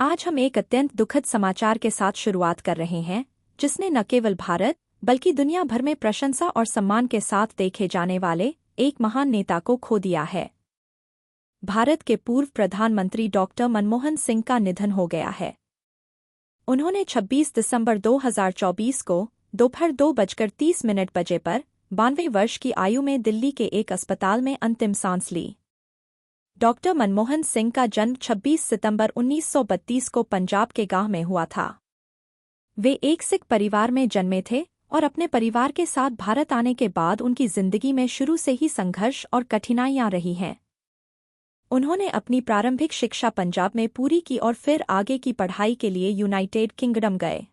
आज हम एक अत्यंत दुखद समाचार के साथ शुरुआत कर रहे हैं, जिसने न केवल भारत बल्कि दुनिया भर में प्रशंसा और सम्मान के साथ देखे जाने वाले एक महान नेता को खो दिया है। भारत के पूर्व प्रधानमंत्री डॉक्टर मनमोहन सिंह का निधन हो गया है। उन्होंने 26 दिसंबर 2024 को दोपहर 2:30 बजे पर 92 वर्ष की आयु में दिल्ली के एक अस्पताल में अंतिम सांस ली। डॉक्टर मनमोहन सिंह का जन्म 26 सितंबर 1932 को पंजाब के गांव में हुआ था। वे एक सिख परिवार में जन्मे थे और अपने परिवार के साथ भारत आने के बाद उनकी जिंदगी में शुरू से ही संघर्ष और कठिनाइयां रही हैं। उन्होंने अपनी प्रारंभिक शिक्षा पंजाब में पूरी की और फिर आगे की पढ़ाई के लिए यूनाइटेड किंगडम गए।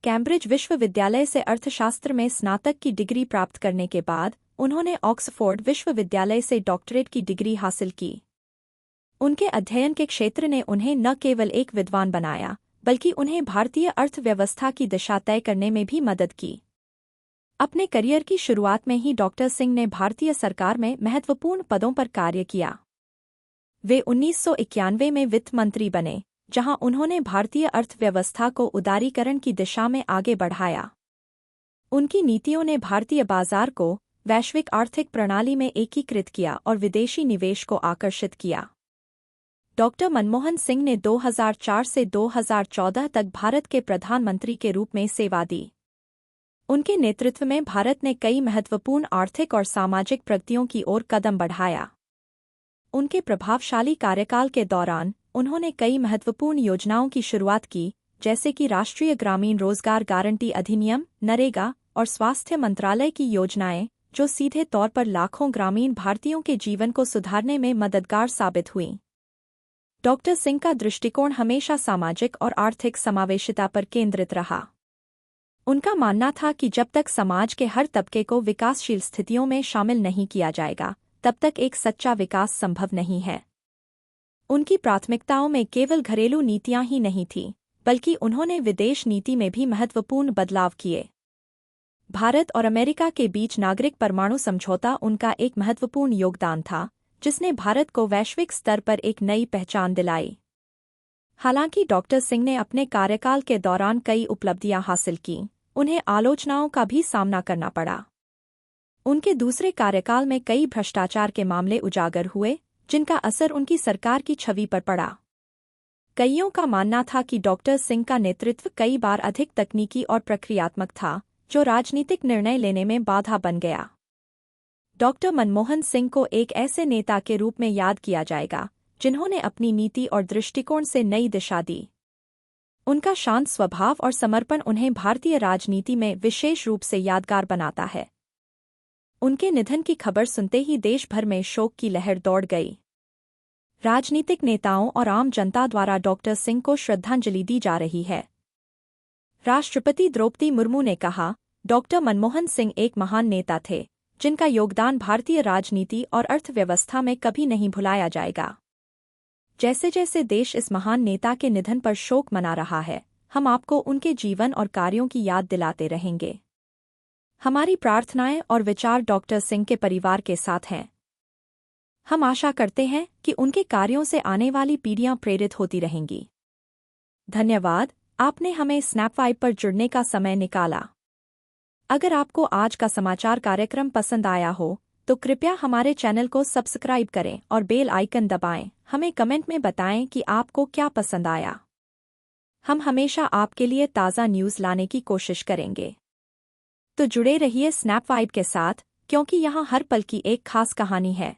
कैम्ब्रिज विश्वविद्यालय से अर्थशास्त्र में स्नातक की डिग्री प्राप्त करने के बाद उन्होंने ऑक्सफोर्ड विश्वविद्यालय से डॉक्टरेट की डिग्री हासिल की। उनके अध्ययन के क्षेत्र ने उन्हें न केवल एक विद्वान बनाया, बल्कि उन्हें भारतीय अर्थव्यवस्था की दिशा तय करने में भी मदद की। अपने करियर की शुरुआत में ही डॉक्टर सिंह ने भारतीय सरकार में महत्वपूर्ण पदों पर कार्य किया। वे 1991 में वित्त मंत्री बने, जहां उन्होंने भारतीय अर्थव्यवस्था को उदारीकरण की दिशा में आगे बढ़ाया। उनकी नीतियों ने भारतीय बाजार को वैश्विक आर्थिक प्रणाली में एकीकृत किया और विदेशी निवेश को आकर्षित किया। डॉक्टर मनमोहन सिंह ने 2004 से 2014 तक भारत के प्रधानमंत्री के रूप में सेवा दी। उनके नेतृत्व में भारत ने कई महत्वपूर्ण आर्थिक और सामाजिक प्रगतियों की ओर कदम बढ़ाया। उनके प्रभावशाली कार्यकाल के दौरान उन्होंने कई महत्वपूर्ण योजनाओं की शुरुआत की, जैसे कि राष्ट्रीय ग्रामीण रोजगार गारंटी अधिनियम, नरेगा और स्वास्थ्य मंत्रालय की योजनाएं, जो सीधे तौर पर लाखों ग्रामीण भारतीयों के जीवन को सुधारने में मददगार साबित हुईं। डॉक्टर सिंह का दृष्टिकोण हमेशा सामाजिक और आर्थिक समावेशिता पर केंद्रित रहा। उनका मानना था कि जब तक समाज के हर तबके को विकासशील स्थितियों में शामिल नहीं किया जाएगा, तब तक एक सच्चा विकास संभव नहीं है। उनकी प्राथमिकताओं में केवल घरेलू नीतियां ही नहीं थीं, बल्कि उन्होंने विदेश नीति में भी महत्वपूर्ण बदलाव किए। भारत और अमेरिका के बीच नागरिक परमाणु समझौता उनका एक महत्वपूर्ण योगदान था, जिसने भारत को वैश्विक स्तर पर एक नई पहचान दिलाई। हालांकि डॉक्टर सिंह ने अपने कार्यकाल के दौरान कई उपलब्धियां हासिल कीं, उन्हें आलोचनाओं का भी सामना करना पड़ा। उनके दूसरे कार्यकाल में कई भ्रष्टाचार के मामले उजागर हुए, जिनका असर उनकी सरकार की छवि पर पड़ा। कईयों का मानना था कि डॉक्टर सिंह का नेतृत्व कई बार अधिक तकनीकी और प्रक्रियात्मक था, जो राजनीतिक निर्णय लेने में बाधा बन गया। डॉक्टर मनमोहन सिंह को एक ऐसे नेता के रूप में याद किया जाएगा, जिन्होंने अपनी नीति और दृष्टिकोण से नई दिशा दी। उनका शांत स्वभाव और समर्पण उन्हें भारतीय राजनीति में विशेष रूप से यादगार बनाता है। उनके निधन की खबर सुनते ही देश भर में शोक की लहर दौड़ गई। राजनीतिक नेताओं और आम जनता द्वारा डॉक्टर सिंह को श्रद्धांजलि दी जा रही है। राष्ट्रपति द्रौपदी मुर्मू ने कहा, डॉक्टर मनमोहन सिंह एक महान नेता थे, जिनका योगदान भारतीय राजनीति और अर्थव्यवस्था में कभी नहीं भुलाया जाएगा। जैसे जैसे देश इस महान नेता के निधन पर शोक मना रहा है, हम आपको उनके जीवन और कार्यों की याद दिलाते रहेंगे। हमारी प्रार्थनाएं और विचार डॉक्टर सिंह के परिवार के साथ हैं। हम आशा करते हैं कि उनके कार्यों से आने वाली पीढ़ियां प्रेरित होती रहेंगी। धन्यवाद, आपने हमें स्नैपवाइब पर जुड़ने का समय निकाला। अगर आपको आज का समाचार कार्यक्रम पसंद आया हो, तो कृपया हमारे चैनल को सब्सक्राइब करें और बेल आइकन दबाएं। हमें कमेंट में बताएं कि आपको क्या पसंद आया। हम हमेशा आपके लिए ताज़ा न्यूज़ लाने की कोशिश करेंगे। तो जुड़े रहिए स्नैपवाइब के साथ, क्योंकि यहाँ हर पल की एक खास कहानी है।